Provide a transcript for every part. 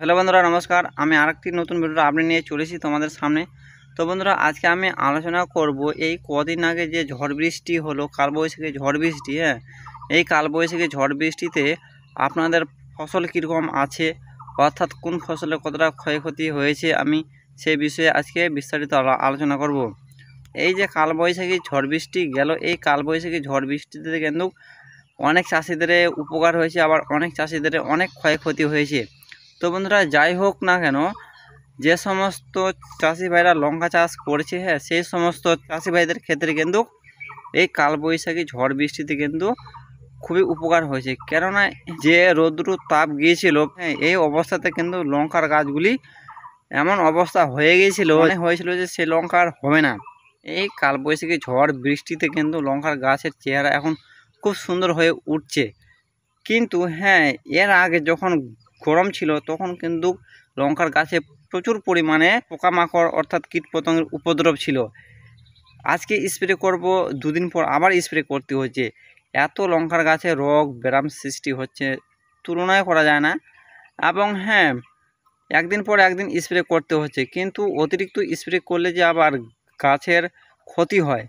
Hello বন্ধুরা, নমস্কার। আমি আরেকটি নতুন ভিডিও আপডেট নিয়ে চলেছি তোমাদের সামনে। তো বন্ধুরা, আজকে আমি আলোচনা করব এই কদিন আগে যে ঝড় বৃষ্টি হলো, কালবৈশাখী ঝড় বৃষ্টি। এই কালবৈশাখী ঝড় বৃষ্টিতে আপনাদের ফসল কীরকম আছে, অর্থাৎ কোন ফসলের কতটা ক্ষয়ক্ষতি হয়েছে, আমি সেই বিষয়ে আজকে বিস্তারিত আলোচনা করব। এই যে কালবৈশাখী ঝড় বৃষ্টি গেল, এই কালবৈশাখী ঝড় বৃষ্টিতে কিন্তু অনেক চাষিদের উপকার হয়েছে, আবার অনেক চাষিদের অনেক ক্ষয়ক্ষতি হয়েছে। তো বন্ধুরা, যাই হোক না কেন, যে সমস্ত চাষি ভাইরা লঙ্কা চাষ করছে, সেই সমস্ত চাষি ভাইদের ক্ষেত্রে কিন্তু এই কালবৈশাখী ঝড় বৃষ্টিতে কিন্তু খুবই উপকার হয়েছে। কেননা যে রৌদ্র তাপ গিয়েছিল, এই অবস্থাতে কিন্তু লঙ্কার গাছগুলি এমন অবস্থা হয়ে গিয়েছিল, হয়েছিল যে সে লঙ্কা আর হবে না। এই কালবৈশাখী ঝড় বৃষ্টিতে কিন্তু লঙ্কার গাছের চেহারা এখন খুব সুন্দর হয়ে উঠছে। কিন্তু এর আগে যখন গরম ছিল তখন কিন্তু লঙ্কার গাছে প্রচুর পরিমাণে পোকামাকড় অর্থাৎ কীটপতঙ্গের উপদ্রব ছিল। আজকে স্প্রে করব, দুদিন পর আবার স্প্রে করতে হচ্ছে। এত লঙ্কার গাছে রোগ ব্যারাম সৃষ্টি হচ্ছে, তুলনায় করা যায় না। এবং একদিন পর একদিন স্প্রে করতে হচ্ছে, কিন্তু অতিরিক্ত স্প্রে করলে যে আবার গাছের ক্ষতি হয়,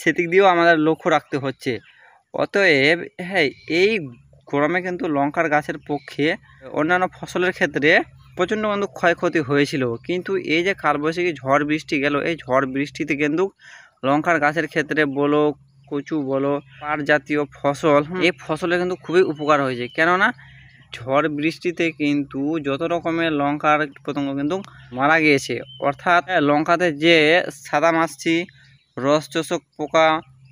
সেদিক দিয়েও আমাদের লক্ষ্য রাখতে হচ্ছে। অতএব এই গরমে কিন্তু লঙ্কার গাছের পক্ষে অন্যান্য ফসলের ক্ষেত্রে প্রচণ্ড কিন্তু ক্ষয়ক্ষতি হয়েছিল। কিন্তু এই যে কালবৈশাখী ঝড় বৃষ্টি গেল, এই ঝড় বৃষ্টিতে কিন্তু লঙ্কার গাছের ক্ষেত্রে বলো, কচু বলো, পাট জাতীয় ফসল, এই ফসলে কিন্তু খুবই উপকার হয়েছে। কেননা ঝড় বৃষ্টিতে কিন্তু যত রকমের লঙ্কার পতঙ্গ কিন্তু মারা গিয়েছে। অর্থাৎ লঙ্কাতে যে সাদা মাছি, রস চোষক পোকা,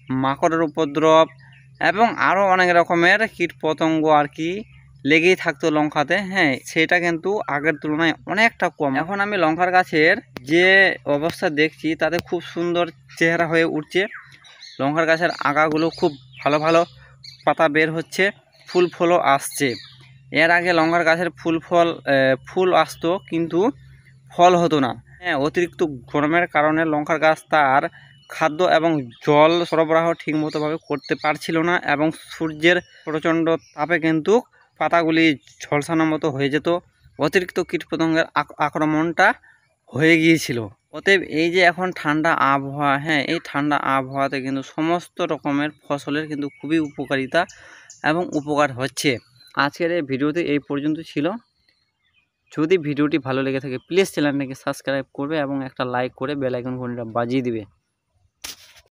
মাকড়ের উপদ্রব এবং আরও অনেক রকমের কীট পতঙ্গ আর কি লেগেই থাকতো লঙ্কাতে, সেটা কিন্তু আগের তুলনায় অনেকটা কম। এখন আমি লঙ্কার গাছের যে অবস্থা দেখছি তাতে খুব সুন্দর চেহারা হয়ে উঠছে। লঙ্কার গাছের আগাগুলো খুব ভালো ভালো পাতা বের হচ্ছে, ফুল ফলও আসছে। এর আগে লঙ্কার গাছের ফুল আসতো কিন্তু ফল হতো না। অতিরিক্ত গরমের কারণে লঙ্কার গাছ তার খাদ্য এবং জল সরবরাহ ঠিকমতোভাবে করতে পারছিল না, এবং সূর্যের প্রচণ্ড তাপে কিন্তু পাতাগুলি ঝলসানোর মতো হয়ে যেত। অতিরিক্ত কীটপতঙ্গের আক্রমণটা হয়ে গিয়েছিল। অতএব এই যে এখন ঠান্ডা আবহাওয়া, এই ঠান্ডা আবহাওয়াতে কিন্তু সমস্ত রকমের ফসলের কিন্তু খুবই উপকারিতা এবং উপকার হচ্ছে। আজকের এই ভিডিওতে এই পর্যন্ত ছিল। যদি ভিডিওটি ভালো লেগে থাকে প্লিজ চ্যানেলটাকে সাবস্ক্রাইব করবে এবং একটা লাইক করে বেল আইকন ঘন্টিটা বাজিয়ে দিবে।